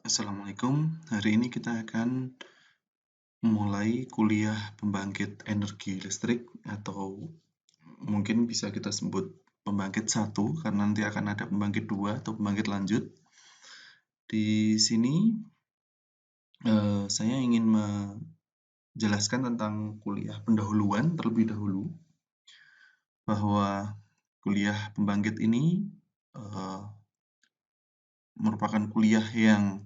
Assalamualaikum. Hari ini kita akan mulai kuliah pembangkit energi listrik atau mungkin bisa kita sebut pembangkit satu karena nanti akan ada pembangkit dua atau pembangkit lanjut. Di sini saya ingin menjelaskan tentang kuliah pendahuluan terlebih dahulu bahwa kuliah pembangkit ini eh, merupakan kuliah yang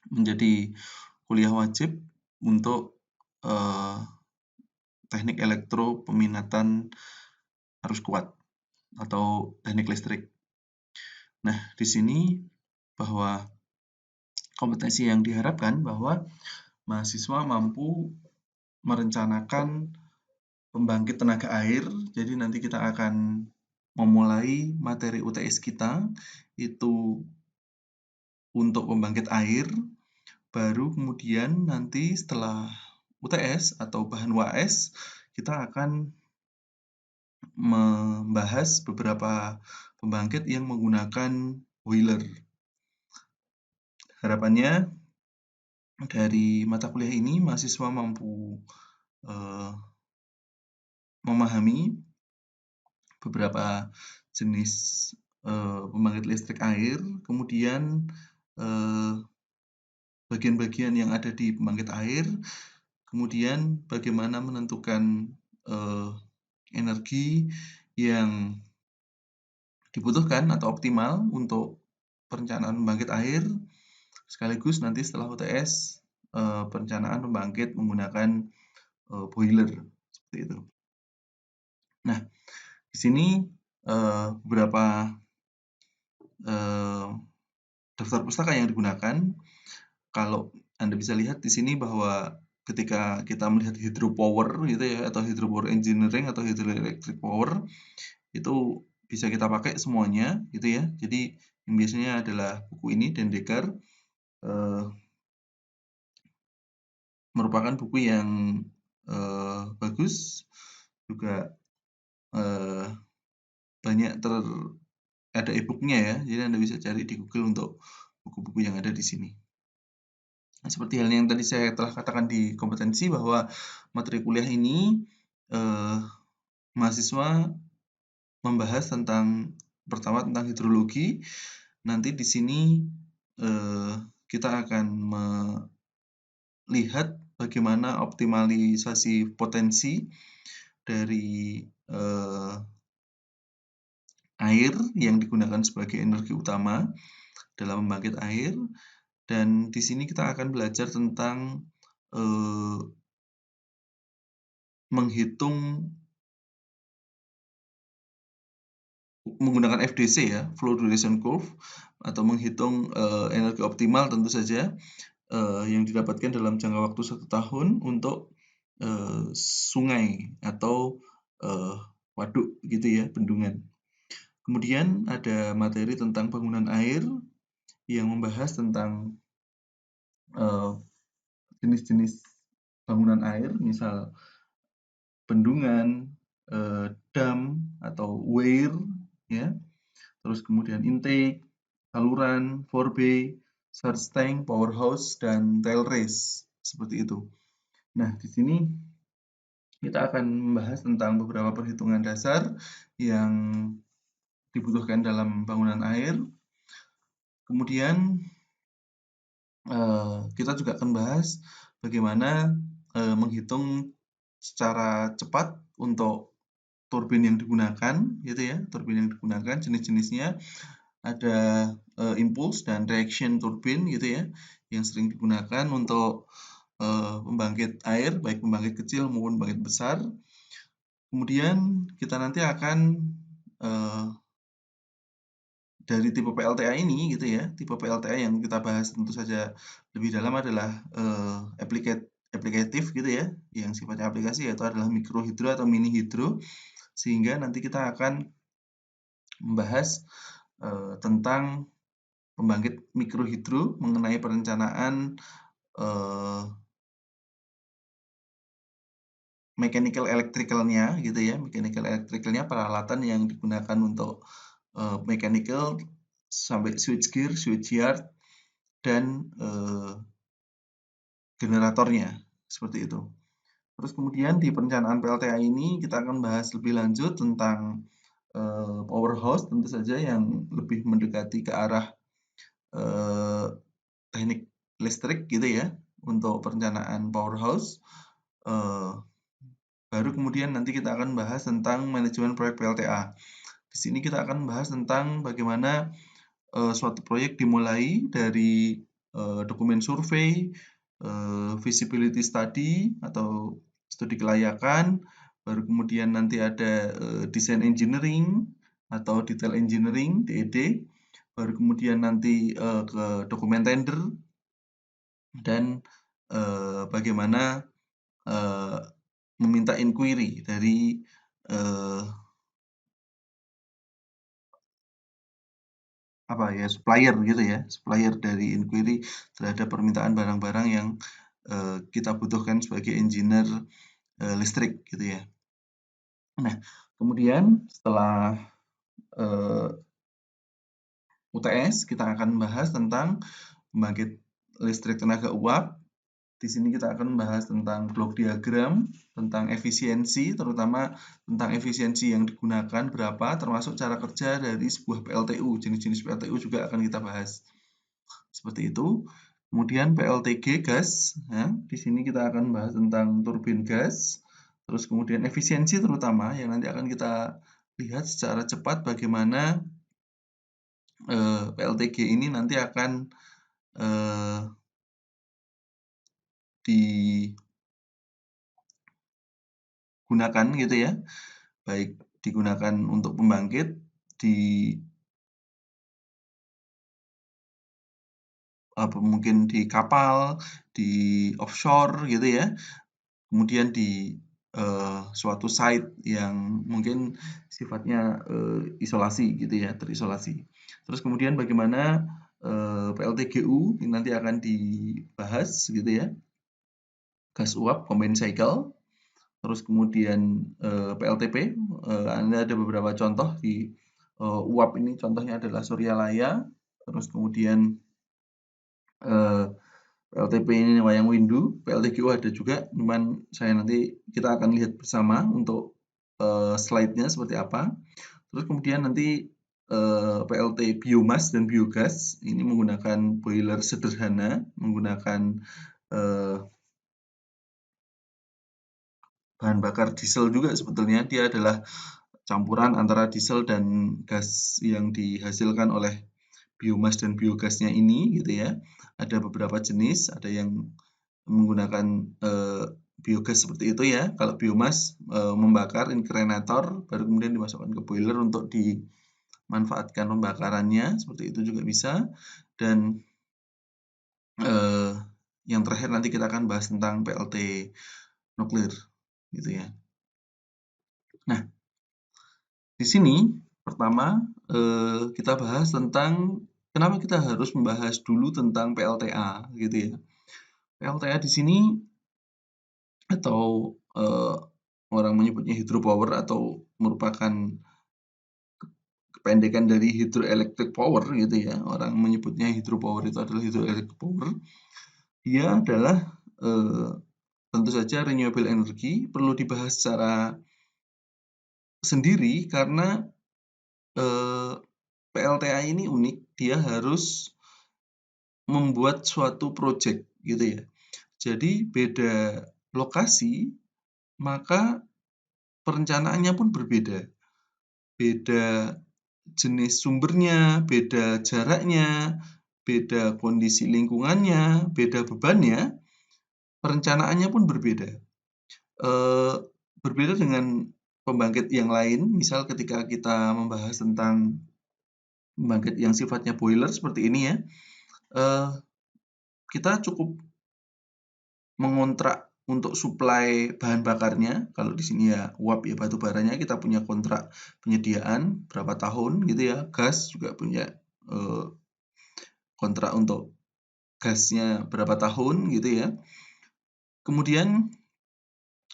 menjadi kuliah wajib untuk eh, teknik elektro peminatan arus kuat atau teknik listrik. Nah, di sini bahwa kompetensi yang diharapkan bahwa mahasiswa mampu merencanakan pembangkit tenaga air. Jadi nanti kita akan memulai materi UTS kita itu untuk pembangkit air, baru kemudian nanti setelah UTS atau bahan UAS kita akan membahas beberapa pembangkit yang menggunakan boiler. Harapannya dari mata kuliah ini mahasiswa mampu memahami beberapa jenis pembangkit listrik air, kemudian bagian-bagian yang ada di pembangkit air, kemudian bagaimana menentukan energi yang dibutuhkan atau optimal untuk perencanaan pembangkit air, sekaligus nanti setelah UTS perencanaan pembangkit menggunakan boiler seperti itu. Nah, di sini beberapa daftar pustaka yang digunakan. Kalau Anda bisa lihat di sini bahwa ketika kita melihat hydropower gitu ya, atau hydropower engineering atau hydroelectric power, itu bisa kita pakai semuanya gitu ya. Jadi yang biasanya adalah buku ini Dendekar, merupakan buku yang bagus, juga banyak ada e-booknya ya, jadi Anda bisa cari di Google untuk buku-buku yang ada di sini. Nah, seperti halnya yang tadi saya telah katakan di kompetensi bahwa materi kuliah ini mahasiswa membahas tentang pertama tentang hidrologi. Nanti di sini kita akan melihat bagaimana optimalisasi potensi dari air yang digunakan sebagai energi utama dalam pembangkit air, dan di sini kita akan belajar tentang menghitung menggunakan FDC ya, Flow Duration Curve, atau menghitung energi optimal tentu saja yang didapatkan dalam jangka waktu 1 tahun untuk sungai atau waduk gitu ya, bendungan. Kemudian ada materi tentang bangunan air yang membahas tentang jenis-jenis bangunan air, misal bendungan, dam atau weir ya. Terus kemudian intake, saluran, forebay, surge tank, powerhouse, dan tail race seperti itu. Nah, di sini kita akan membahas tentang beberapa perhitungan dasar yang dibutuhkan dalam bangunan air. Kemudian kita juga akan bahas bagaimana menghitung secara cepat untuk turbin yang digunakan, gitu ya. Turbin yang digunakan jenis-jenisnya ada impulse dan reaction turbin, gitu ya, yang sering digunakan untuk pembangkit air, baik pembangkit kecil maupun pembangkit besar. Kemudian kita nanti akan dari tipe PLTA ini gitu ya, tipe PLTA yang kita bahas tentu saja lebih dalam adalah aplikatif gitu ya, yang sifatnya aplikasi yaitu adalah mikro hidro atau mini hidro, sehingga nanti kita akan membahas tentang pembangkit mikro hidro mengenai perencanaan mechanical electrical-nya gitu ya, mechanical electrical-nya peralatan yang digunakan untuk mechanical sampai switchgear, switchyard, dan generatornya, seperti itu. Terus kemudian di perencanaan PLTA ini kita akan bahas lebih lanjut tentang powerhouse, tentu saja yang lebih mendekati ke arah teknik listrik gitu ya, untuk perencanaan powerhouse. Baru kemudian nanti kita akan bahas tentang manajemen proyek PLTA. Di sini kita akan bahas tentang bagaimana suatu proyek dimulai dari dokumen survei, feasibility study atau studi kelayakan, baru kemudian nanti ada design engineering atau detail engineering (DED), baru kemudian nanti ke dokumen tender dan bagaimana meminta inquiry dari supplier gitu ya, supplier dari inquiry terhadap permintaan barang-barang yang kita butuhkan sebagai engineer listrik gitu ya. Nah, kemudian setelah UTS kita akan bahas tentang pembangkit listrik tenaga uap. Di sini kita akan membahas tentang blok diagram, tentang efisiensi, terutama tentang efisiensi yang digunakan berapa, termasuk cara kerja dari sebuah PLTU. Jenis-jenis PLTU juga akan kita bahas. Seperti itu. Kemudian PLTG gas, ya, di sini kita akan bahas tentang turbin gas. Terus kemudian efisiensi terutama yang nanti akan kita lihat secara cepat bagaimana PLTG ini nanti akan digunakan gitu ya, baik digunakan untuk pembangkit mungkin di kapal, di offshore gitu ya, kemudian di suatu site yang mungkin sifatnya isolasi gitu ya, terisolasi. Terus kemudian bagaimana PLTGU ini nanti akan dibahas gitu ya, gas uap combined cycle. Terus kemudian PLTP, ada beberapa contoh di uap ini, contohnya adalah Suryalaya. Terus kemudian PLTP ini wayang windu, PLTGU ada juga, cuman kita akan lihat bersama untuk slide-nya seperti apa. Terus kemudian nanti PLT biomas dan biogas ini menggunakan boiler sederhana, menggunakan bahan bakar diesel juga sebetulnya. Dia adalah campuran antara diesel dan gas yang dihasilkan oleh biomas dan biogasnya ini gitu ya. Ada beberapa jenis, ada yang menggunakan biogas seperti itu ya. Kalau biomas membakar incinerator baru kemudian dimasukkan ke boiler untuk dimanfaatkan pembakarannya, seperti itu juga bisa. Dan yang terakhir nanti kita akan bahas tentang PLT nuklir gitu ya. Nah, di sini pertama kita bahas tentang kenapa kita harus membahas dulu tentang PLTA gitu ya. PLTA di sini atau orang menyebutnya hydropower atau merupakan kependekan dari hydroelectric power gitu ya. Orang menyebutnya hydropower itu adalah hydroelectric power. Dia adalah tentu saja renewable energy, perlu dibahas secara sendiri karena PLTA ini unik, dia harus membuat suatu project gitu ya. Jadi beda lokasi, maka perencanaannya pun berbeda. Beda jenis sumbernya, beda jaraknya, beda kondisi lingkungannya, beda bebannya, perencanaannya pun berbeda. Berbeda dengan pembangkit yang lain, misal ketika kita membahas tentang pembangkit yang sifatnya boiler seperti ini ya, kita cukup mengontrak untuk suplai bahan bakarnya. Kalau di sini ya uap ya batu baranya, kita punya kontrak penyediaan berapa tahun gitu ya. Gas juga punya kontrak untuk gasnya berapa tahun gitu ya. Kemudian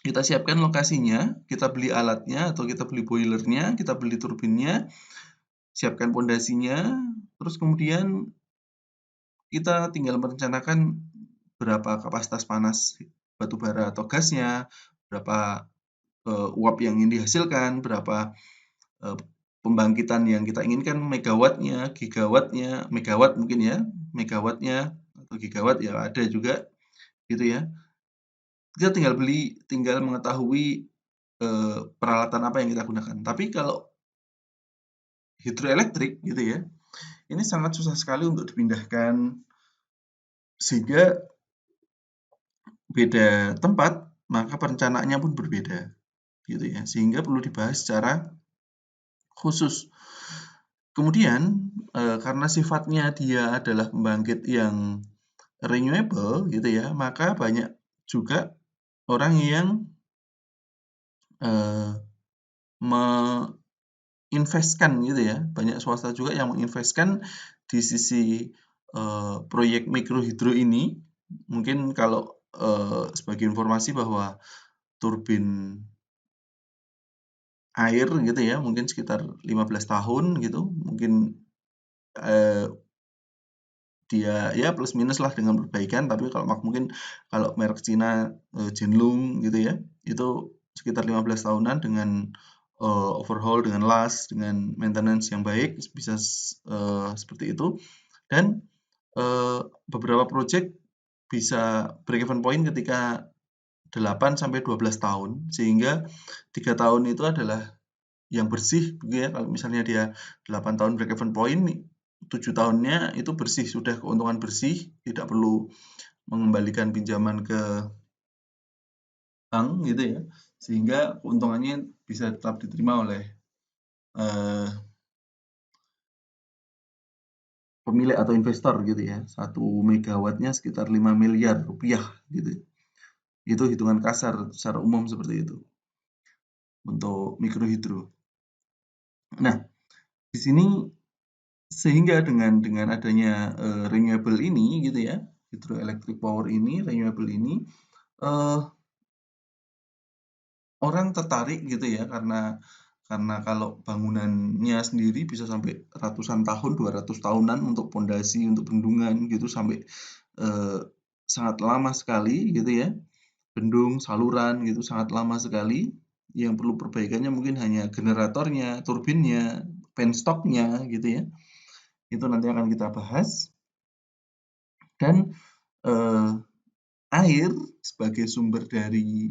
kita siapkan lokasinya, kita beli alatnya atau kita beli boilernya, kita beli turbinnya, siapkan pondasinya, terus kemudian kita tinggal merencanakan berapa kapasitas panas batu bara atau gasnya, berapa uap yang ingin dihasilkan, berapa pembangkitan yang kita inginkan, megawattnya, gigawattnya, megawatt mungkin ya, megawattnya atau gigawatt ya ada juga gitu ya. Kita tinggal mengetahui peralatan apa yang kita gunakan. Tapi kalau hidroelektrik gitu ya, ini sangat susah sekali untuk dipindahkan sehingga beda tempat, maka perencanaannya pun berbeda gitu ya. Sehingga perlu dibahas secara khusus. Kemudian karena sifatnya dia adalah pembangkit yang renewable gitu ya, maka banyak juga orang yang menginvestkan gitu ya, banyak swasta juga yang menginvestkan di sisi proyek mikrohidro ini. Mungkin kalau sebagai informasi bahwa turbin air gitu ya, mungkin sekitar 15 tahun gitu, mungkin dia ya plus minus lah dengan perbaikan, tapi kalau mungkin kalau merek Cina Jinlong gitu ya, itu sekitar 15 tahunan dengan overhaul, dengan las, dengan maintenance yang baik bisa seperti itu. Dan beberapa project bisa break even point ketika 8 sampai 12 tahun, sehingga 3 tahun itu adalah yang bersih gitu ya. Kalau misalnya dia 8 tahun break even point, 7 tahunnya itu bersih, sudah keuntungan bersih, tidak perlu mengembalikan pinjaman ke bank gitu ya. Sehingga keuntungannya bisa tetap diterima oleh pemilik atau investor gitu ya. 1 megawattnya sekitar 5 miliar rupiah gitu. Itu hitungan kasar secara umum seperti itu untuk mikrohidro. Nah, di sini sehingga dengan adanya renewable ini gitu ya, hydroelectric power ini, renewable ini, orang tertarik gitu ya, karena kalau bangunannya sendiri bisa sampai ratusan tahun, 200 tahunan untuk pondasi, untuk bendungan gitu sampai sangat lama sekali gitu ya. Bendung, saluran gitu sangat lama sekali. Yang perlu perbaikannya mungkin hanya generatornya, turbinnya, penstoknya gitu ya. Itu nanti akan kita bahas. Dan air sebagai sumber dari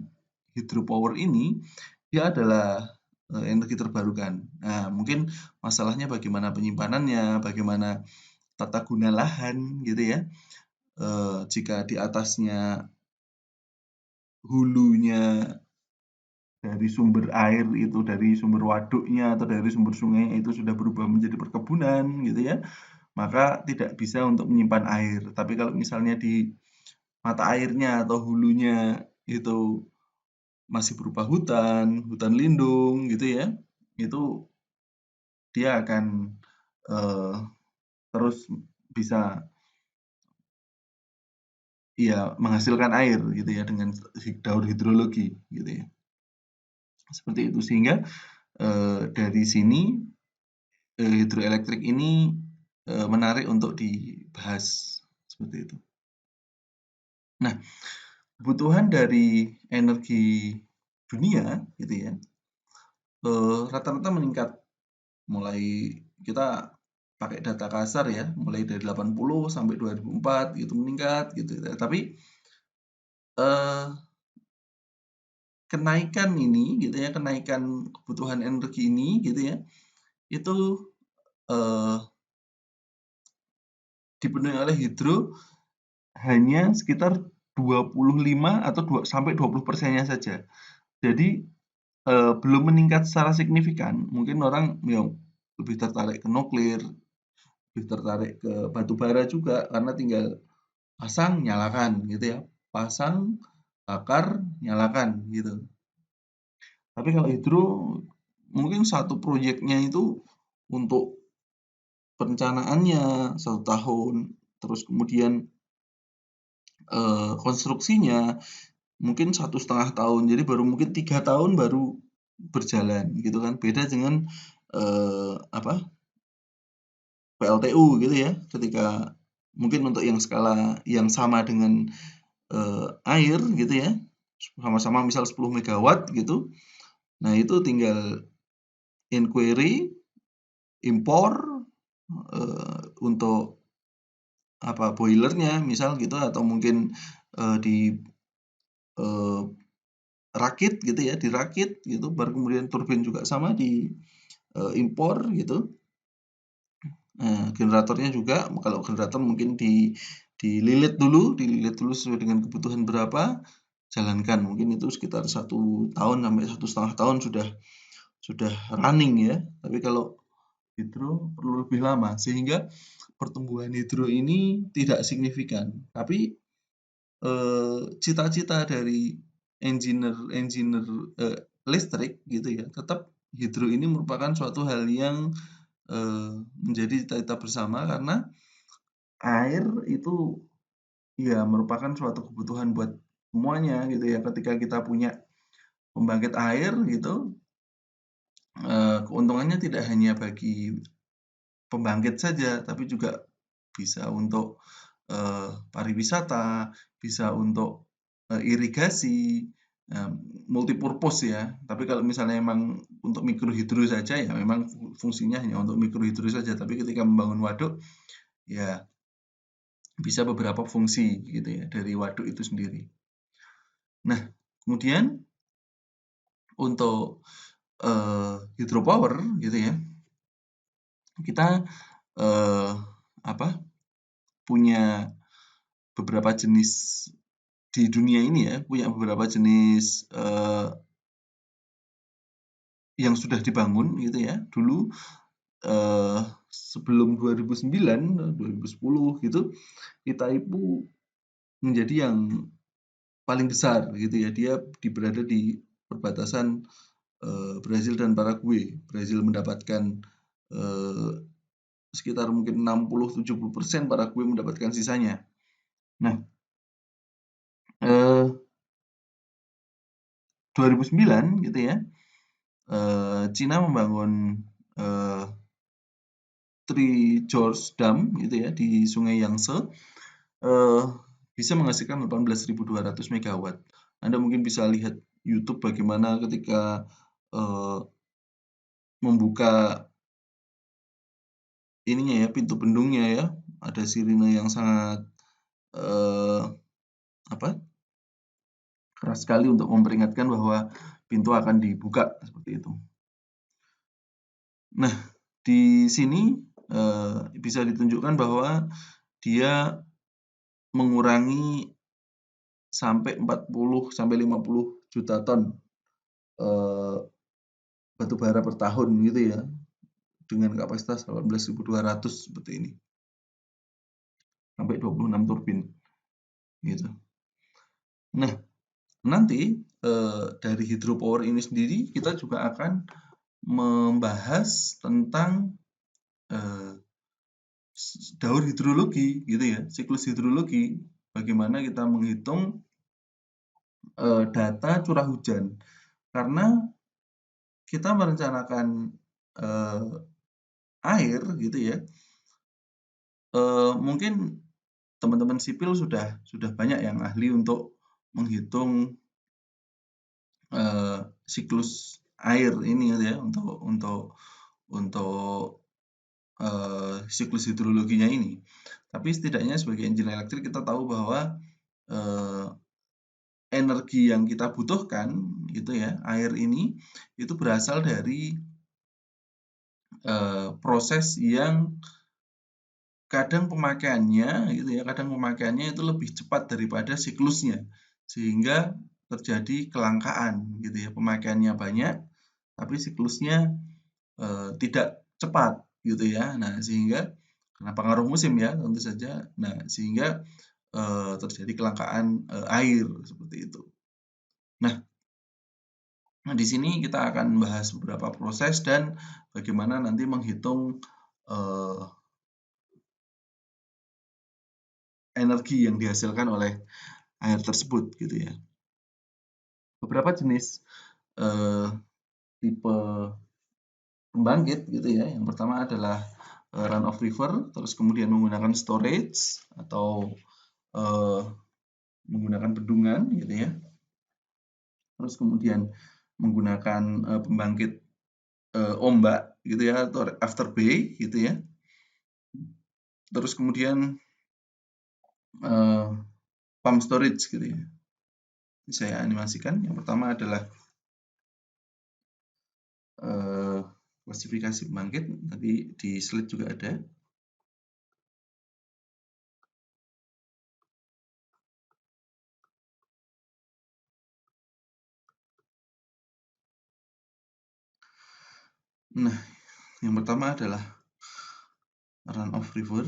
hydropower ini, dia adalah energi terbarukan. Nah, mungkin masalahnya bagaimana penyimpanannya, bagaimana tata guna lahan gitu ya. Jika di atasnya hulunya dari sumber air itu, dari sumber waduknya atau dari sumber sungai itu sudah berubah menjadi perkebunan gitu ya, maka tidak bisa untuk menyimpan air. Tapi kalau misalnya di mata airnya atau hulunya itu masih berupa hutan, hutan lindung gitu ya, itu dia akan terus bisa ya menghasilkan air gitu ya dengan daur hidrologi gitu ya. Seperti itu sehingga dari sini hidroelektrik ini menarik untuk dibahas seperti itu. Nah, kebutuhan dari energi dunia gitu ya, rata-rata meningkat. Mulai kita pakai data kasar ya, mulai dari 80 sampai 2004 gitu meningkat gitu. Tapi kenaikan ini gitu ya, kenaikan kebutuhan energi ini gitu ya, itu dipenuhi oleh hidro hanya sekitar 25 atau sampai 20%-nya saja. Jadi belum meningkat secara signifikan. Mungkin orang yang lebih tertarik ke nuklir, lebih tertarik ke batu bara juga karena tinggal pasang, nyalakan gitu ya. Pasang, bakar, nyalakan gitu. Tapi kalau hidro mungkin satu proyeknya itu untuk perencanaannya 1 tahun, terus kemudian konstruksinya mungkin 1,5 tahun. Jadi baru mungkin 3 tahun baru berjalan gitu kan. Beda dengan apa PLTU gitu ya. Ketika mungkin untuk yang skala yang sama dengan air gitu ya, sama-sama misal 10 megawatt gitu. Nah, itu tinggal inquiry, impor untuk boilernya misal gitu, atau mungkin eh, rakit gitu ya, dirakit gitu, baru kemudian turbin juga sama di impor gitu. Nah, generatornya juga, kalau generator mungkin dililit dulu sesuai dengan kebutuhan berapa, jalankan. Mungkin itu sekitar 1 tahun sampai 1,5 tahun sudah running ya. Tapi kalau hidro perlu lebih lama, sehingga pertumbuhan hidro ini tidak signifikan. Tapi cita-cita dari engineer listrik gitu ya, tetap hidro ini merupakan suatu hal yang menjadi cita-cita bersama, karena air itu ya merupakan suatu kebutuhan buat semuanya gitu ya. Ketika kita punya pembangkit air gitu, keuntungannya tidak hanya bagi pembangkit saja, tapi juga bisa untuk pariwisata, bisa untuk irigasi, multipurpose ya. Tapi kalau misalnya memang untuk mikrohidro saja, ya memang fungsinya hanya untuk mikrohidro saja. Tapi ketika membangun waduk, ya bisa beberapa fungsi gitu ya dari waduk itu sendiri. Nah, kemudian untuk hydropower gitu ya, kita punya beberapa jenis di dunia ini ya, punya beberapa jenis yang sudah dibangun gitu ya. Dulu sebelum 2009, 2010 gitu, Itaipu menjadi yang paling besar gitu ya. Dia berada di perbatasan Brazil dan Paraguay. Brazil mendapatkan sekitar mungkin 60-70%, Paraguay mendapatkan sisanya. Nah, 2009 gitu ya, Cina membangun Three Gorges Dam gitu ya di Sungai Yangtze, bisa menghasilkan 18.200 megawatt. Anda mungkin bisa lihat YouTube bagaimana ketika membuka ininya ya, pintu bendungnya ya, ada sirine yang sangat keras sekali untuk memperingatkan bahwa pintu akan dibuka seperti itu. Nah, di sini bisa ditunjukkan bahwa dia mengurangi sampai 40 sampai 50 juta ton batu bara per tahun gitu ya, dengan kapasitas 18.200 seperti ini, sampai 26 turbin gitu. Nah, nanti dari hydropower ini sendiri kita juga akan membahas tentang daur hidrologi gitu ya, siklus hidrologi, bagaimana kita menghitung data curah hujan. Karena kita merencanakan air gitu ya, mungkin teman-teman sipil sudah banyak yang ahli untuk menghitung siklus air ini gitu ya, untuk siklus hidrologinya ini. Tapi setidaknya sebagai engineer elektrik kita tahu bahwa energi yang kita butuhkan gitu ya, air ini itu berasal dari proses yang kadang pemakaiannya gitu ya, kadang pemakaiannya itu lebih cepat daripada siklusnya, sehingga terjadi kelangkaan gitu ya. Pemakaiannya banyak tapi siklusnya tidak cepat gitu ya. Nah, sehingga karena pengaruh musim ya tentu saja. Nah, sehingga terjadi kelangkaan air seperti itu. Nah, di sini kita akan bahas beberapa proses dan bagaimana nanti menghitung energi yang dihasilkan oleh air tersebut gitu ya. Beberapa jenis tipe pembangkit gitu ya. Yang pertama adalah run of river, terus kemudian menggunakan storage atau menggunakan bendungan gitu ya. Terus kemudian menggunakan pembangkit ombak gitu ya, atau after bay gitu ya. Terus kemudian pump storage gitu ya. Saya animasikan. Yang pertama adalah klasifikasi pembangkit, tadi di slide juga ada. Nah, yang pertama adalah run of river.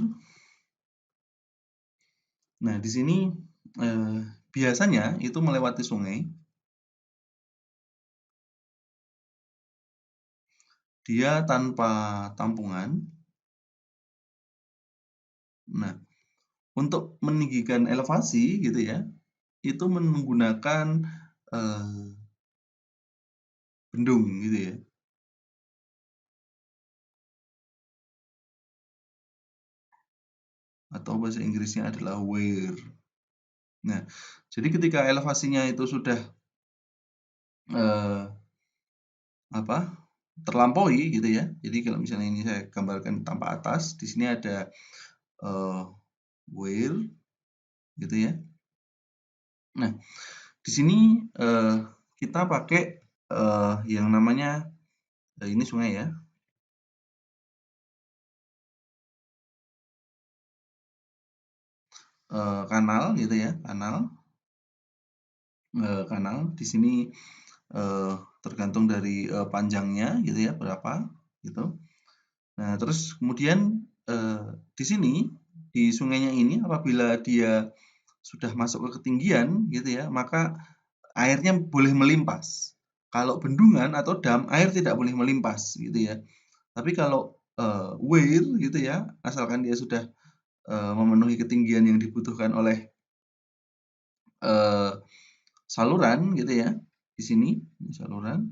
Nah, di sini biasanya itu melewati sungai. Dia tanpa tampungan. Nah, untuk meninggikan elevasi gitu ya, itu menggunakan bendung gitu ya. Atau bahasa Inggrisnya adalah weir. Nah, jadi ketika elevasinya itu sudah terlampaui gitu ya. Jadi kalau misalnya ini saya gambarkan tanpa atas, di sini ada weir gitu ya. Nah, di sini kita pakai yang namanya ini sungai ya. Kanal gitu ya, kanal. Kanal di sini tergantung dari panjangnya gitu ya, berapa gitu. Nah, terus kemudian di sini di sungainya ini apabila dia sudah masuk ke ketinggian gitu ya, maka airnya boleh melimpas. Kalau bendungan atau dam, air tidak boleh melimpas gitu ya. Tapi kalau weir gitu ya, asalkan dia sudah memenuhi ketinggian yang dibutuhkan oleh saluran gitu ya, di sini saluran,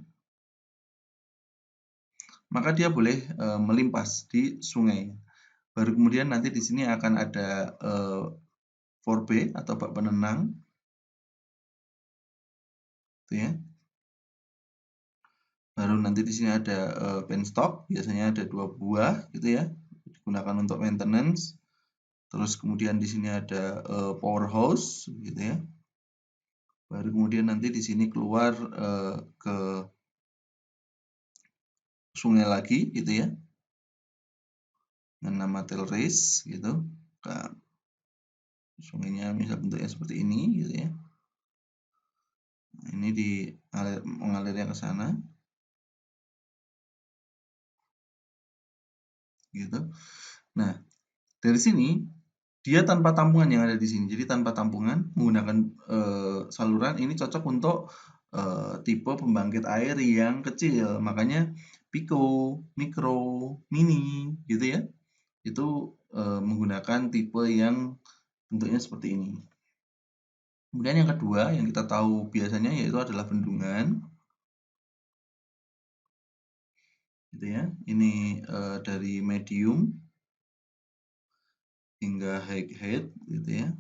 maka dia boleh melimpas di sungai. Baru kemudian nanti di sini akan ada 4B atau bak penenang, gitu ya. Baru nanti di sini ada penstock, biasanya ada 2 buah, gitu ya, digunakan untuk maintenance. Terus kemudian di sini ada power hose, gitu ya. Baru kemudian nanti di sini keluar ke sungai lagi, gitu ya, dengan nama tail race, gitu. Nah, sungainya misal bentuknya seperti ini, gitu ya. Nah, ini mengalirnya ke sana, gitu. Nah, dari sini dia tanpa tampungan yang ada di sini. Jadi tanpa tampungan menggunakan saluran ini cocok untuk tipe pembangkit air yang kecil. Makanya pico, mikro, mini gitu ya. Itu menggunakan tipe yang bentuknya seperti ini. Kemudian yang kedua yang kita tahu biasanya yaitu adalah bendungan. Gitu ya. Ini dari medium hingga high head gitu ya.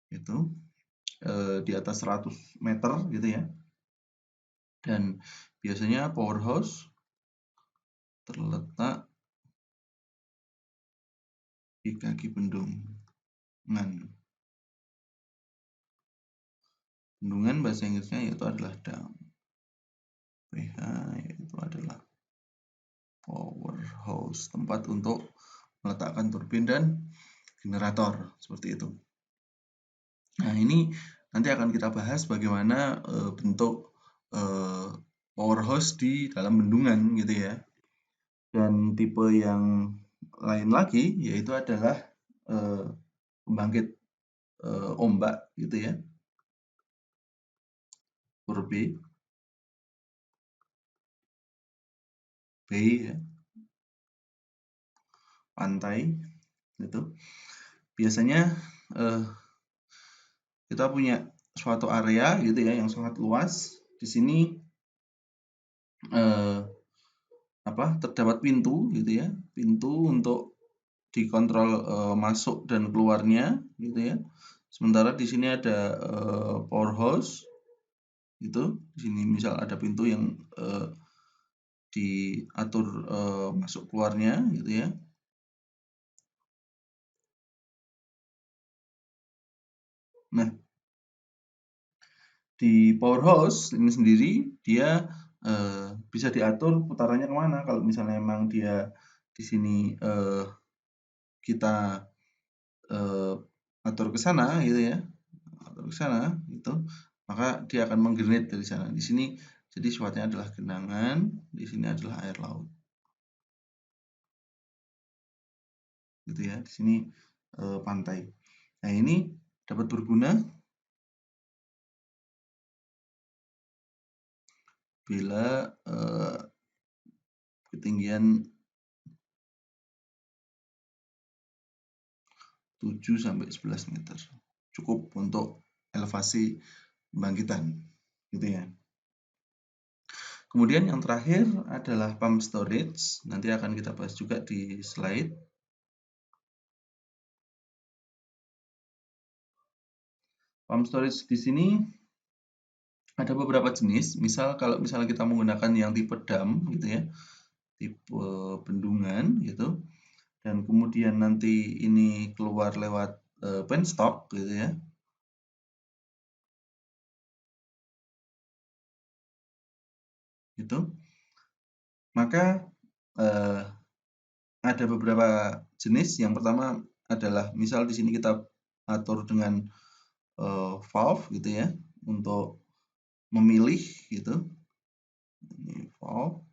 Itu di atas 100 meter gitu ya. Dan biasanya powerhouse terletak di kaki bendungan. Bendungan bahasa Inggrisnya yaitu adalah dam. PH yaitu adalah powerhouse, tempat untuk meletakkan turbin dan generator seperti itu. Nah, ini nanti akan kita bahas bagaimana bentuk powerhouse di dalam bendungan gitu ya. Dan tipe yang lain lagi yaitu adalah pembangkit ombak gitu ya. Huruf B, ya, pantai gitu. Biasanya kita punya suatu area gitu ya yang sangat luas. Di sini terdapat pintu gitu ya, pintu untuk dikontrol masuk dan keluarnya gitu ya. Sementara di sini ada power hose itu. Di sini misal ada pintu yang diatur masuk keluarnya gitu ya. Nah, di power hose ini sendiri dia bisa diatur putarannya kemana. Kalau misalnya memang dia di sini kita atur ke sana gitu ya, atur ke sana gitu, maka dia akan menggranate dari sana. Di sini jadi suatunya adalah genangan, di sini adalah air laut. Gitu ya. Di sini pantai. Nah, ini dapat berguna bila ketinggian 7 sampai 11 meter. Cukup untuk elevasi pembangkitan, gitu ya. Kemudian yang terakhir adalah pump storage. Nanti akan kita bahas juga di slide. Pump storage di sini ada beberapa jenis. Misal kalau misalnya kita menggunakan yang tipe dam gitu ya, tipe bendungan gitu, dan kemudian nanti ini keluar lewat penstock gitu ya. Gitu. Maka ada beberapa jenis. Yang pertama adalah misal di sini kita atur dengan valve gitu ya untuk memilih gitu. Ini valve.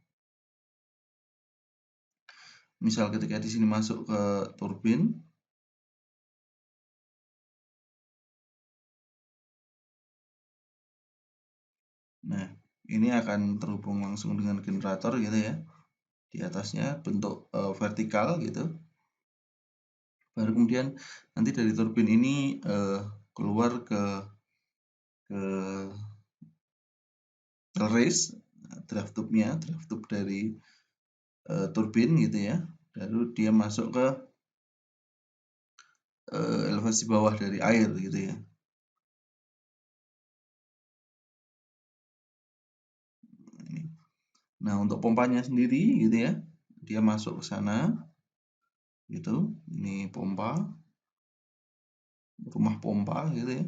Misal ketika di sini masuk ke turbin. Nah, ini akan terhubung langsung dengan generator gitu ya. Di atasnya bentuk vertikal gitu. Baru kemudian nanti dari turbin ini keluar ke race draft tube dari turbin gitu ya. Lalu dia masuk ke elevasi bawah dari air gitu ya. Nah, untuk pompanya sendiri gitu ya, dia masuk ke sana gitu. Ini pompa, rumah pompa gitu ya.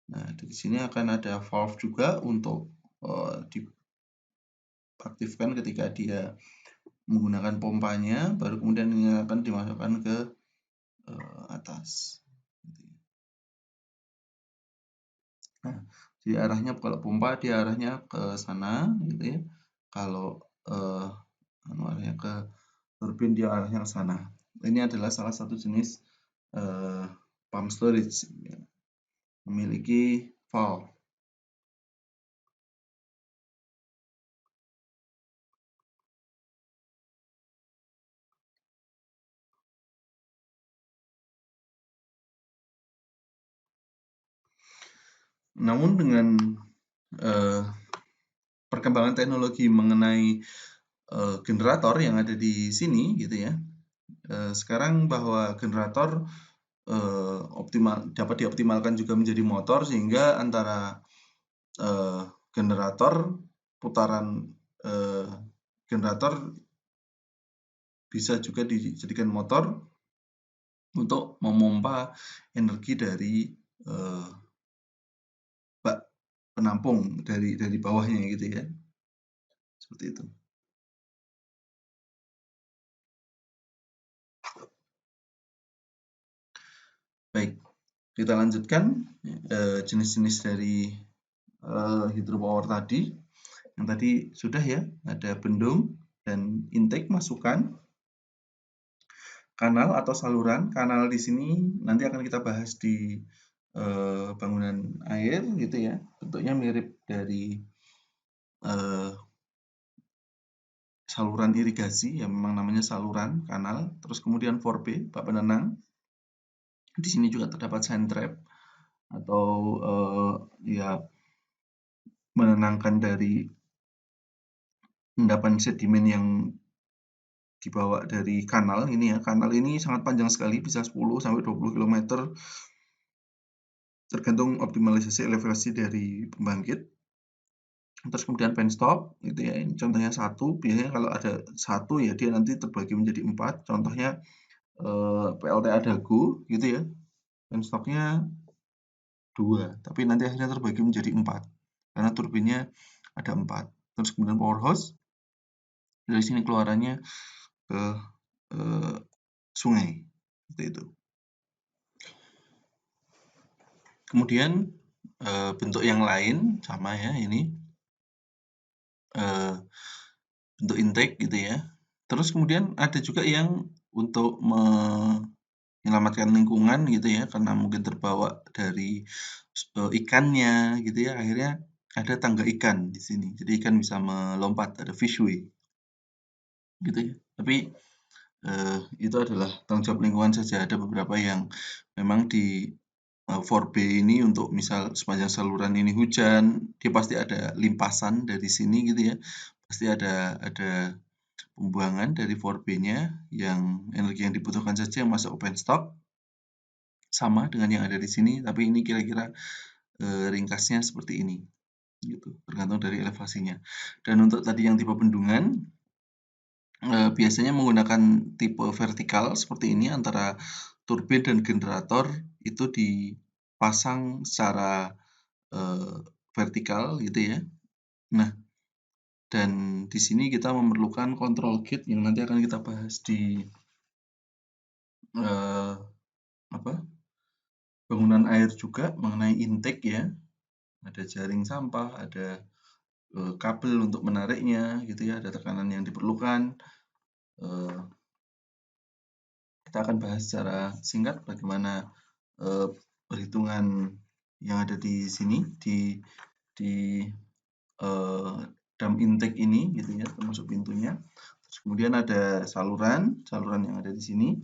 Nah, di sini akan ada valve juga untuk diaktifkan ketika dia menggunakan pompanya, baru kemudian ini akan dimasukkan ke atas. Nah, jadi arahnya kalau pompa dia arahnya ke sana gitu ya. Kalau arahnya ke turbin dia arahnya ke sana. Ini adalah salah satu jenis pump storage ya, memiliki valve. Namun dengan perkembangan teknologi mengenai generator yang ada di sini gitu ya. Sekarang bahwa generator dapat dioptimalkan juga menjadi motor sehingga antara generator putaran generator bisa juga dijadikan motor untuk memompa energi dari bak penampung dari bawahnya gitu ya. Seperti itu. Baik, kita lanjutkan jenis-jenis dari hydropower tadi. Yang tadi sudah ya, ada bendung dan intake masukan, kanal atau saluran. Kanal di sini nanti akan kita bahas di bangunan air gitu ya. Bentuknya mirip dari saluran irigasi yang memang namanya saluran kanal. Terus kemudian 4P, bak penenang. Di sini juga terdapat sand trap atau ya menenangkan dari endapan sedimen yang dibawa dari kanal ini ya. Kanal ini sangat panjang sekali, bisa 10 sampai 20 km tergantung optimalisasi elevasi dari pembangkit. Terus kemudian penstop gitu ya. Ini contohnya 1, biasanya kalau ada 1 ya dia nanti terbagi menjadi 4. Contohnya PLTA Dago gitu ya. Penstopnya 2, tapi nanti akhirnya terbagi menjadi 4 karena turbinnya ada 4. Terus kemudian power hose dari sini keluarannya ke sungai seperti itu. Kemudian bentuk yang lain sama ya ini bentuk intake gitu ya. Terus kemudian ada juga yang untuk menyelamatkan lingkungan gitu ya, karena mungkin terbawa dari ikannya gitu ya, akhirnya ada tangga ikan di sini. Jadi ikan bisa melompat, ada fishway gitu ya. Tapi itu adalah tanggung jawab lingkungan saja. Ada beberapa yang memang di 4B ini untuk misal sepanjang saluran ini hujan, dia pasti ada limpasan dari sini gitu ya. Pasti ada pembuangan dari 4B-nya yang energi yang dibutuhkan saja yang masuk open stock sama dengan yang ada di sini, tapi ini kira-kira ringkasnya seperti ini gitu, tergantung dari elevasinya. Dan untuk tadi yang tipe bendungan biasanya menggunakan tipe vertikal seperti ini antara turbin dan generator itu dipasang secara vertikal gitu ya. Nah, dan di sini kita memerlukan control gate yang nanti akan kita bahas di bangunan air juga mengenai intake ya. Ada jaring sampah, ada kabel untuk menariknya gitu ya, ada tekanan yang diperlukan. Kita akan bahas secara singkat bagaimana perhitungan yang ada di sini di dam intake ini gitu ya, termasuk pintunya. Terus kemudian ada saluran yang ada di sini.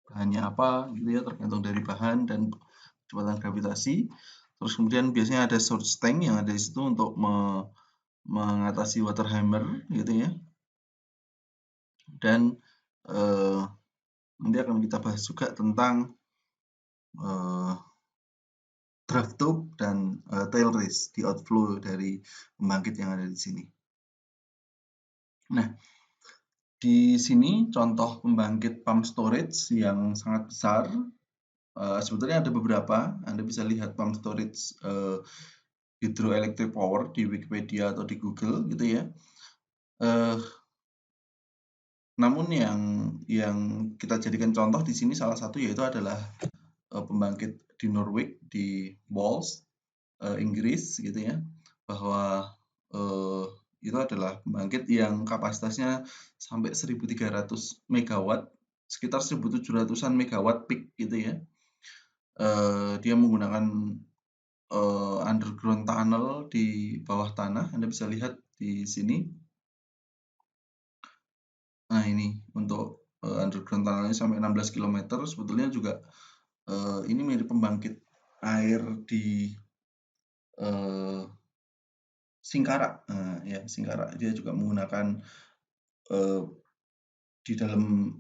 Bahannya apa gitu ya, tergantung dari bahan dan kecepatan gravitasi. Terus kemudian biasanya ada surge tank yang ada di situ untuk mengatasi water hammer gitu ya. Dan nanti akan kita bahas juga tentang draft tube dan tail race di outflow dari pembangkit yang ada di sini. Nah, di sini contoh pembangkit pump storage yang sangat besar. Sebetulnya ada beberapa. Anda bisa lihat pump storage hydroelectric power di Wikipedia atau di Google gitu ya. Namun yang kita jadikan contoh di sini salah satu yaitu adalah pembangkit di Norwich di Wales, Inggris gitu ya, bahwa itu adalah pembangkit yang kapasitasnya sampai 1.300 megawatt, sekitar 1.700-an megawatt peak gitu ya. Dia menggunakan underground tunnel di bawah tanah. Anda bisa lihat di sini. Nah ini untuk underground tunnelnya sampai 16 km. Sebetulnya juga ini mirip pembangkit air di Singkarak. Ya Singkarak, dia juga menggunakan di dalam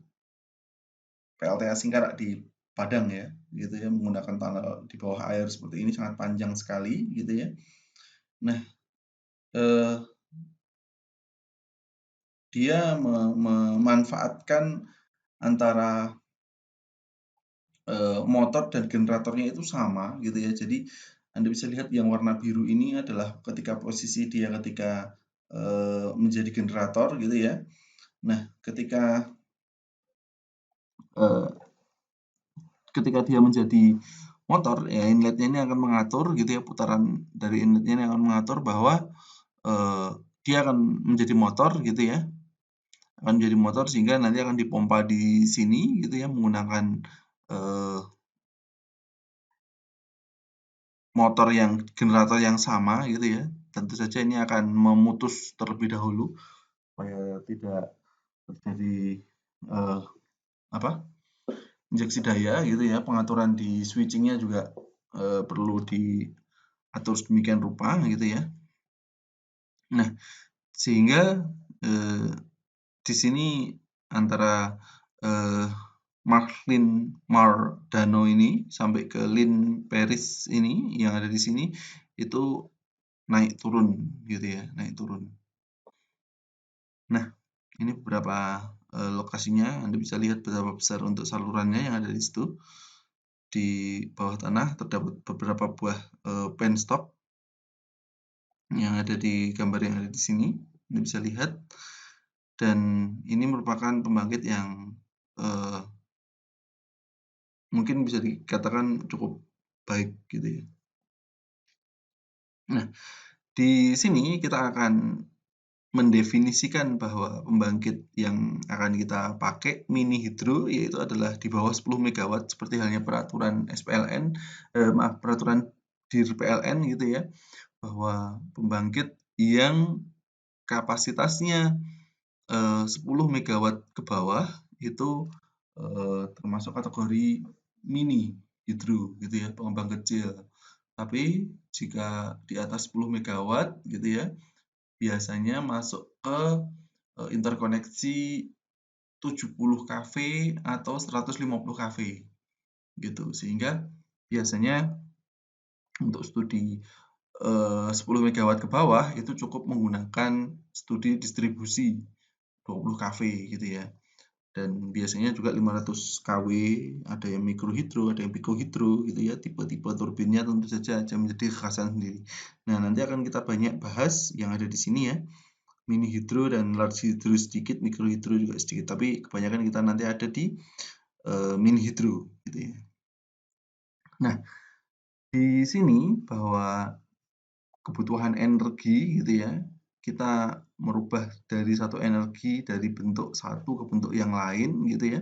PLTA Singkarak di Padang ya, gitu ya, menggunakan tunnel di bawah air seperti ini sangat panjang sekali gitu ya. Nah, dia memanfaatkan antara motor dan generatornya itu sama gitu ya. Jadi Anda bisa lihat yang warna biru ini adalah ketika posisi dia ketika menjadi generator gitu ya. Nah, ketika dia menjadi motor ya, inletnya ini akan mengatur gitu ya, putaran dari inletnya ini akan mengatur bahwa dia akan menjadi motor gitu ya, akan menjadi motor sehingga nanti akan dipompa di sini gitu ya menggunakan motor yang generator yang sama gitu ya. Tentu saja ini akan memutus terlebih dahulu supaya tidak terjadi injeksi daya gitu ya. Pengaturan di switchingnya juga perlu diatur sedemikian rupa gitu ya. Nah, Sehingga, di sini antara, eee, Marlin Mardano ini sampai ke Lin Paris ini yang ada di sini, itu naik turun gitu ya, naik turun. Nah, ini beberapa, lokasinya, Anda bisa lihat betapa besar untuk salurannya yang ada di situ. Di bawah tanah terdapat beberapa buah, penstock yang ada di gambar yang ada di sini, Anda bisa lihat. Dan ini merupakan pembangkit yang, eee, mungkin bisa dikatakan cukup baik gitu ya. Nah, di sini kita akan mendefinisikan bahwa pembangkit yang akan kita pakai mini hidro yaitu adalah di bawah 10 megawatt seperti halnya peraturan SPLN, peraturan DIR PLN gitu ya, bahwa pembangkit yang kapasitasnya, 10 megawatt ke bawah itu, termasuk kategori mini hidro gitu ya, pengembang kecil. Tapi jika di atas 10 megawatt gitu ya, biasanya masuk ke, interkoneksi 70 kV atau 150 kV gitu. Sehingga biasanya untuk studi, 10 megawatt ke bawah itu cukup menggunakan studi distribusi 20 kV gitu ya. Dan biasanya juga 500 kW, ada yang mikrohidro, ada yang pikohidro gitu ya, tipe-tipe turbinnya tentu saja menjadi kekhasan sendiri. Nah, nanti akan kita banyak bahas yang ada di sini ya, mini hidro dan large hidro sedikit, mikrohidro juga sedikit, tapi kebanyakan kita nanti ada di, mini hidro gitu ya. Nah, di sini bahwa kebutuhan energi gitu ya, kita merubah dari satu energi dari bentuk satu ke bentuk yang lain gitu ya,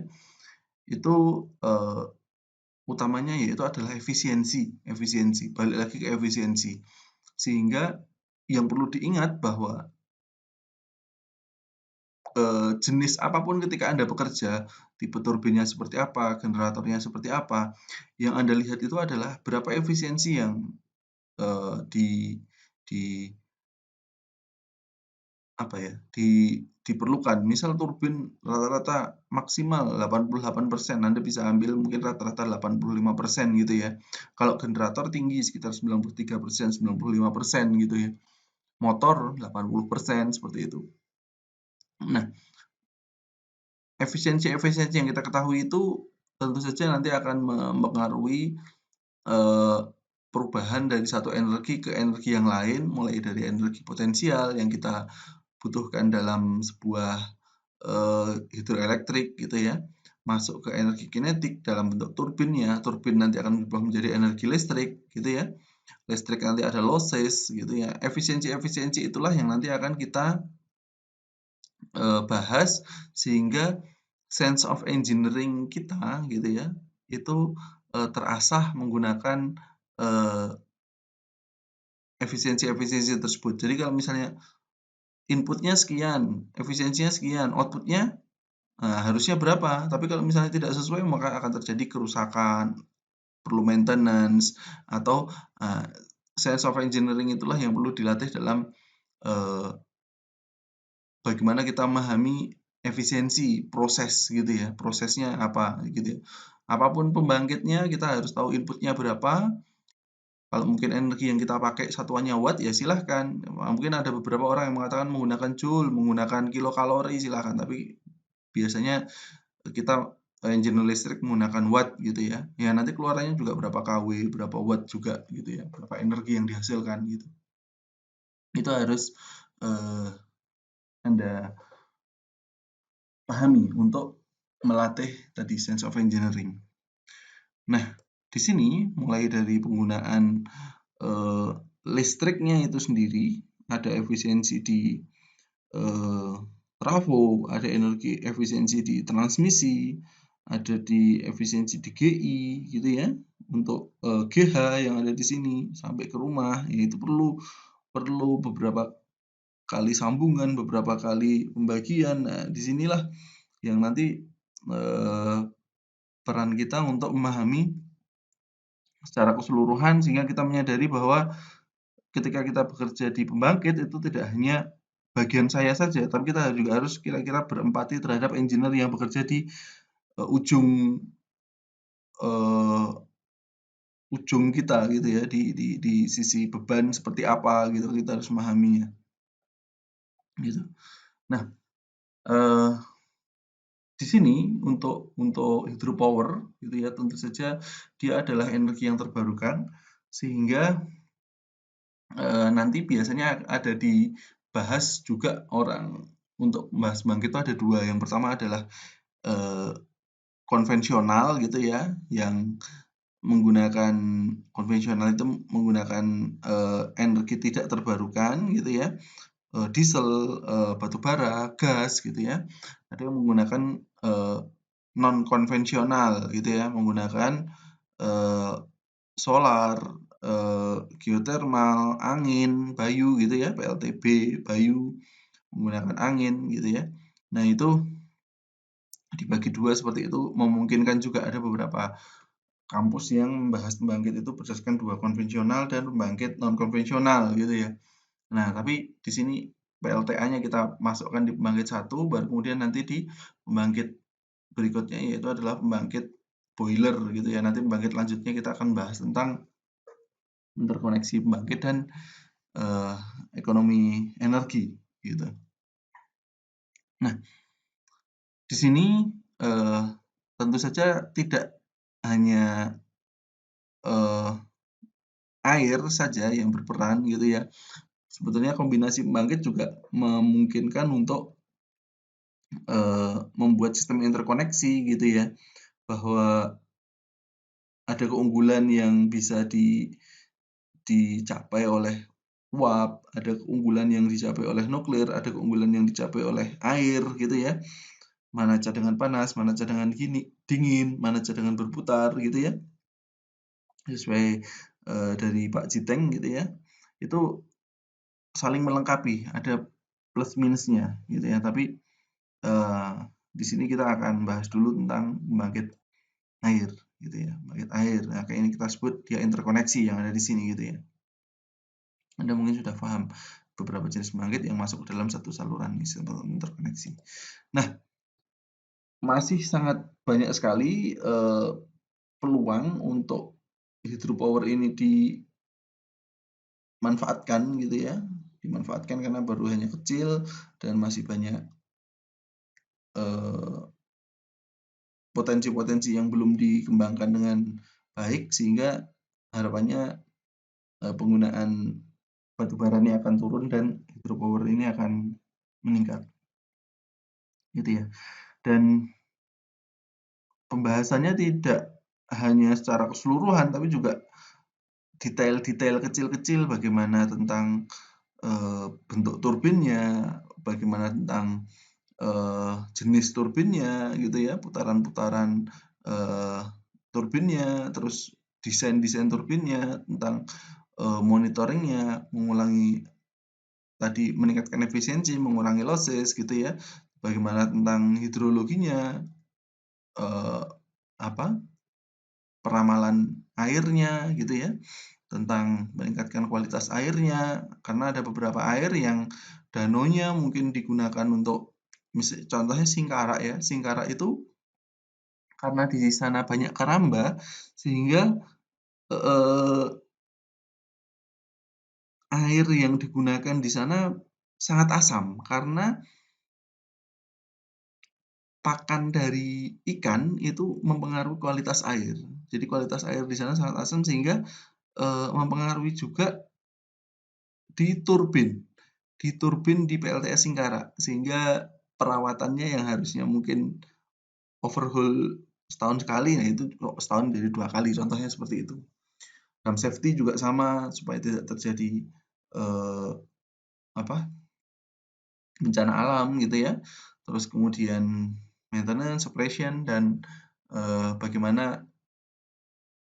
itu, utamanya yaitu adalah efisiensi efisiensi, balik lagi ke efisiensi. Sehingga yang perlu diingat bahwa, jenis apapun ketika Anda bekerja, tipe turbinnya seperti apa, generatornya seperti apa, yang Anda lihat itu adalah berapa efisiensi yang, di apa ya, diperlukan. Misal turbin rata-rata maksimal 88%, Anda bisa ambil mungkin rata-rata 85% gitu ya. Kalau generator tinggi sekitar 93%, 95% gitu ya. Motor 80% seperti itu. Nah, efisiensi-efisiensi yang kita ketahui itu tentu saja nanti akan mempengaruhi, eee, perubahan dari satu energi ke energi yang lain, mulai dari energi potensial yang kita butuhkan dalam sebuah, hidroelektrik gitu ya, masuk ke energi kinetik dalam bentuk turbinnya, turbin nanti akan berubah menjadi energi listrik gitu ya, listrik nanti ada losses gitu ya. Efisiensi-efisiensi itulah yang nanti akan kita, bahas sehingga sense of engineering kita gitu ya, itu, terasah menggunakan, eee, efisiensi-efisiensi tersebut. Jadi kalau misalnya inputnya sekian, efisiensinya sekian, outputnya harusnya berapa, tapi kalau misalnya tidak sesuai maka akan terjadi kerusakan, perlu maintenance, atau, sense of engineering itulah yang perlu dilatih dalam, eee, bagaimana kita memahami efisiensi proses gitu ya, prosesnya apa gitu ya. Apapun pembangkitnya kita harus tahu inputnya berapa, kalau mungkin energi yang kita pakai satuannya watt ya silahkan, mungkin ada beberapa orang yang mengatakan menggunakan joule, menggunakan kilokalori silahkan, tapi biasanya kita, engine listrik menggunakan watt gitu ya. Ya nanti keluarannya juga berapa kW, berapa watt juga gitu ya, berapa energi yang dihasilkan gitu. Itu harus, eee, Anda pahami untuk melatih tadi sense of engineering. Nah, di sini mulai dari penggunaan, eee, listriknya itu sendiri, ada efisiensi di, eee, trafo, ada energi efisiensi di transmisi, ada di efisiensi di GI gitu ya, untuk, GH yang ada di sini sampai ke rumah, ya itu perlu perlu beberapa kali sambungan, beberapa kali pembagian. Nah, di sinilah yang nanti, eee, peran kita untuk memahami secara keseluruhan sehingga kita menyadari bahwa ketika kita bekerja di pembangkit itu tidak hanya bagian saya saja, tapi kita juga harus kira-kira berempati terhadap engineer yang bekerja di, ujung, eee, ujung kita gitu ya, di sisi beban seperti apa gitu, kita harus memahaminya, gitu. Nah, eee, di sini untuk hydropower gitu ya, tentu saja dia adalah energi yang terbarukan, sehingga nanti biasanya ada dibahas juga orang untuk membahas pembangkit itu ada 2, yang pertama adalah, eee, konvensional gitu ya, yang menggunakan konvensional itu menggunakan, energi tidak terbarukan gitu ya, diesel, batu bara, gas gitu ya. Ada yang menggunakan, eee, non konvensional gitu ya, menggunakan, eee solar, geotermal, angin, bayu gitu ya, PLTB, bayu, menggunakan angin gitu ya. Nah itu dibagi 2 seperti itu, memungkinkan juga ada beberapa kampus yang membahas pembangkit itu berdasarkan 2 konvensional dan pembangkit non konvensional gitu ya. Nah tapi di sini PLTA-nya kita masukkan di pembangkit satu, baru kemudian nanti di pembangkit berikutnya yaitu adalah pembangkit boiler gitu ya. Nanti pembangkit lanjutnya kita akan bahas tentang interkoneksi pembangkit dan eee, ekonomi energi gitu. Nah, di sini, eee, tentu saja tidak hanya, eee, air saja yang berperan gitu ya. Sebetulnya kombinasi pembangkit juga memungkinkan untuk, membuat sistem interkoneksi gitu ya, bahwa ada keunggulan yang bisa dicapai oleh uap, ada keunggulan yang dicapai oleh nuklir, ada keunggulan yang dicapai oleh air gitu ya. Mana cadangan panas, mana cadangan dingin, mana cadangan berputar gitu ya, sesuai, dari Pak Jiteng gitu ya. Itu saling melengkapi, ada plus minusnya gitu ya. Tapi, eee, di sini kita akan bahas dulu tentang pembangkit air gitu ya, pembangkit air. Nah, kayak ini kita sebut dia interkoneksi yang ada di sini gitu ya. Anda mungkin sudah paham beberapa jenis pembangkit yang masuk ke dalam satu saluran sistem interkoneksi. Nah, masih sangat banyak sekali, peluang untuk hydropower ini dimanfaatkan gitu ya, dimanfaatkan karena baru hanya kecil dan masih banyak, eee, potensi-potensi yang belum dikembangkan dengan baik sehingga harapannya, penggunaan batu bara ini akan turun dan hydropower ini akan meningkat, gitu ya. Dan pembahasannya tidak hanya secara keseluruhan tapi juga detail-detail kecil-kecil bagaimana tentang bentuk turbinnya, bagaimana tentang, jenis turbinnya gitu ya, putaran-putaran, eee, turbinnya, terus desain-desain turbinnya, tentang, monitoring-nya, mengulangi tadi meningkatkan efisiensi, mengurangi losses gitu ya, bagaimana tentang hidrologinya, eee, apa, peramalan airnya gitu ya, tentang meningkatkan kualitas airnya, karena ada beberapa air yang danonya mungkin digunakan untuk contohnya Singkara ya, Singkara itu karena di sana banyak keramba sehingga, eee, air yang digunakan di sana sangat asam karena pakan dari ikan itu mempengaruhi kualitas air. Jadi kualitas air di sana sangat asam sehingga, mempengaruhi juga di turbin di PLTS Singkara, sehingga perawatannya yang harusnya mungkin overhaul setahun sekali, nah itu kok setahun jadi 2 kali, contohnya seperti itu. Dam safety juga sama, supaya tidak terjadi, eee, apa, bencana alam gitu ya. Terus kemudian maintenance, operation, dan, bagaimana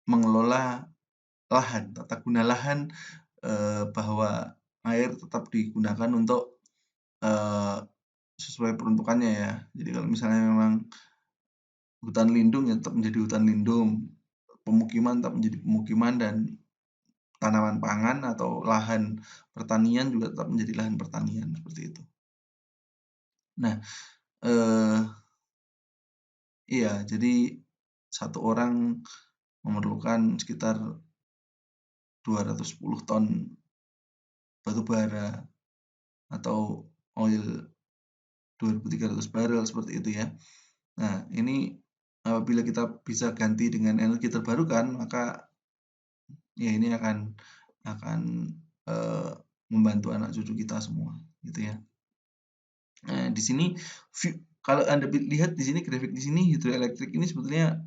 mengelola lahan, tata guna lahan, bahwa air tetap digunakan untuk, eee, sesuai peruntukannya ya. Jadi kalau misalnya memang hutan lindung ya tetap menjadi hutan lindung, pemukiman tetap menjadi pemukiman, dan tanaman pangan atau lahan pertanian juga tetap menjadi lahan pertanian, seperti itu. Nah, eh, iya, jadi satu orang memerlukan sekitar 210 ton batu bara atau oil 2.300 barrel seperti itu ya. Nah, ini apabila kita bisa ganti dengan energi terbarukan, maka ya ini akan eh, membantu anak cucu kita semua, gitu ya. Nah, di sini kalau Anda lihat di sini grafik di sini hidroelektrik ini sebetulnya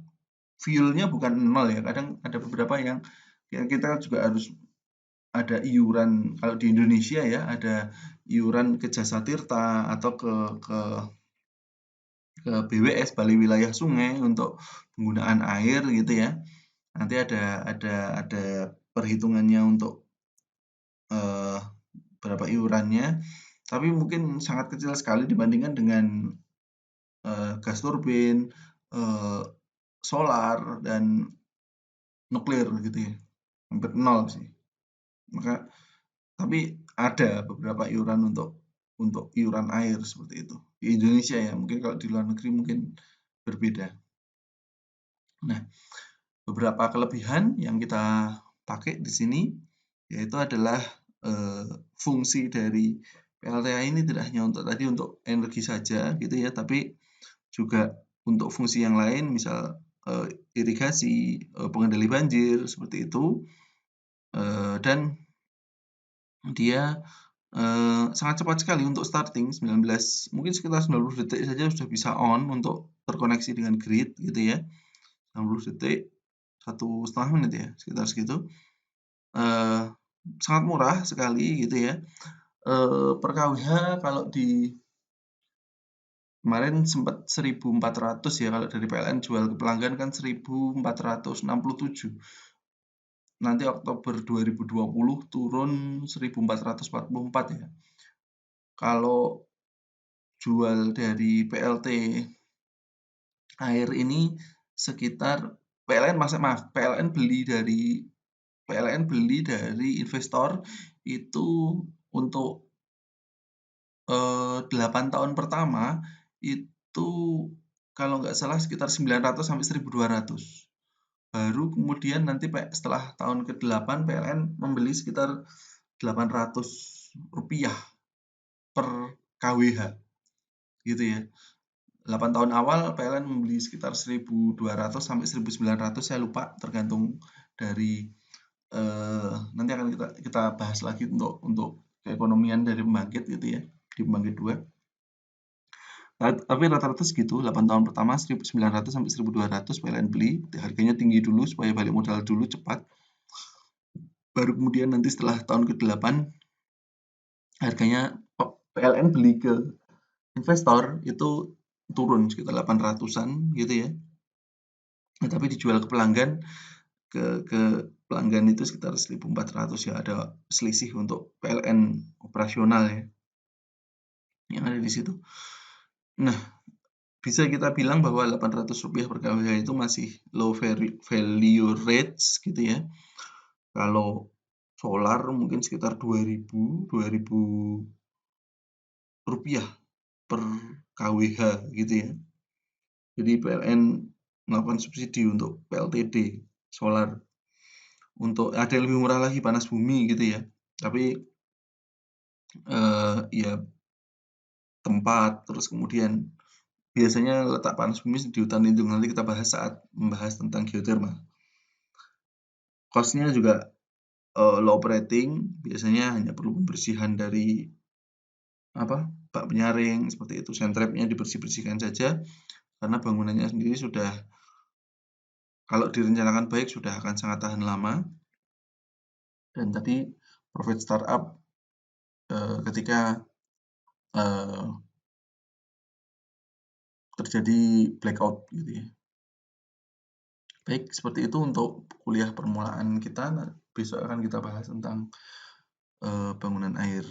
fuelnya bukan nol ya. Kadang ada beberapa yang kita juga harus ada iuran kalau di Indonesia ya ada iuran ke Jasa Tirta atau ke BWS Balai Wilayah Sungai untuk penggunaan air gitu ya. Nanti ada perhitungannya untuk eh, berapa iurannya, tapi mungkin sangat kecil sekali dibandingkan dengan gas turbin, eh, solar dan nuklir gitu ya. Hampir nol sih. Maka tapi ada beberapa iuran untuk iuran air seperti itu. Di Indonesia ya, mungkin kalau di luar negeri mungkin berbeda. Nah, beberapa kelebihan yang kita pakai di sini yaitu adalah fungsi dari PLTA ini tidak hanya untuk energi saja gitu ya, tapi juga untuk fungsi yang lain misal irigasi, pengendali banjir seperti itu, dan dia sangat cepat sekali untuk starting 19 mungkin sekitar 90 detik saja sudah bisa on untuk terkoneksi dengan grid gitu ya. 90 detik 1,5 menit ya sekitar segitu. Sangat murah sekali gitu ya. Per kWh kalau di kemarin sempat 1.400 ya kalau dari PLN jual ke pelanggan kan 1.467. Nanti Oktober 2020 turun 1.444 ya. Kalau jual dari PLT air ini sekitar PLN beli dari investor itu untuk 8 tahun pertama itu kalau nggak salah sekitar 900 sampai 1.200. Baru kemudian nanti setelah tahun ke-8 PLN membeli sekitar Rp800 per kWh gitu ya. 8 tahun awal PLN membeli sekitar 1.200 sampai 1.900 saya lupa tergantung dari nanti akan kita bahas lagi untuk keekonomian dari pembangkit gitu ya di pembangkit 2. Tapi rata-rata segitu 8 tahun pertama 1.900 sampai 1.200 PLN beli, harganya tinggi dulu supaya balik modal dulu cepat. Baru kemudian nanti setelah tahun ke-8 harganya PLN beli ke investor itu turun sekitar 800-an gitu ya. Nah, tapi dijual ke pelanggan ke pelanggan itu sekitar 1.400 ya, ada selisih untuk PLN operasional ya yang ada di situ. Nah, bisa kita bilang bahwa Rp800 per kWh itu masih low value rates gitu ya. Kalau solar mungkin sekitar 2.000 rupiah per kWh gitu ya. Jadi PLN melakukan subsidi untuk PLTD solar. Untuk ada yang lebih murah lagi panas bumi gitu ya. Tapi ya tempat terus kemudian biasanya letak panas bumi di hutan lindung, nanti kita bahas saat membahas tentang geothermal. Cost-nya juga low operating, biasanya hanya perlu pembersihan dari bak penyaring seperti itu, sentrepnya dibersih-bersihkan saja karena bangunannya sendiri sudah kalau direncanakan baik sudah akan sangat tahan lama. Dan tadi profit startup ketika terjadi blackout gitu ya. Baik, seperti itu untuk kuliah permulaan kita. Besok akan kita bahas tentang bangunan air.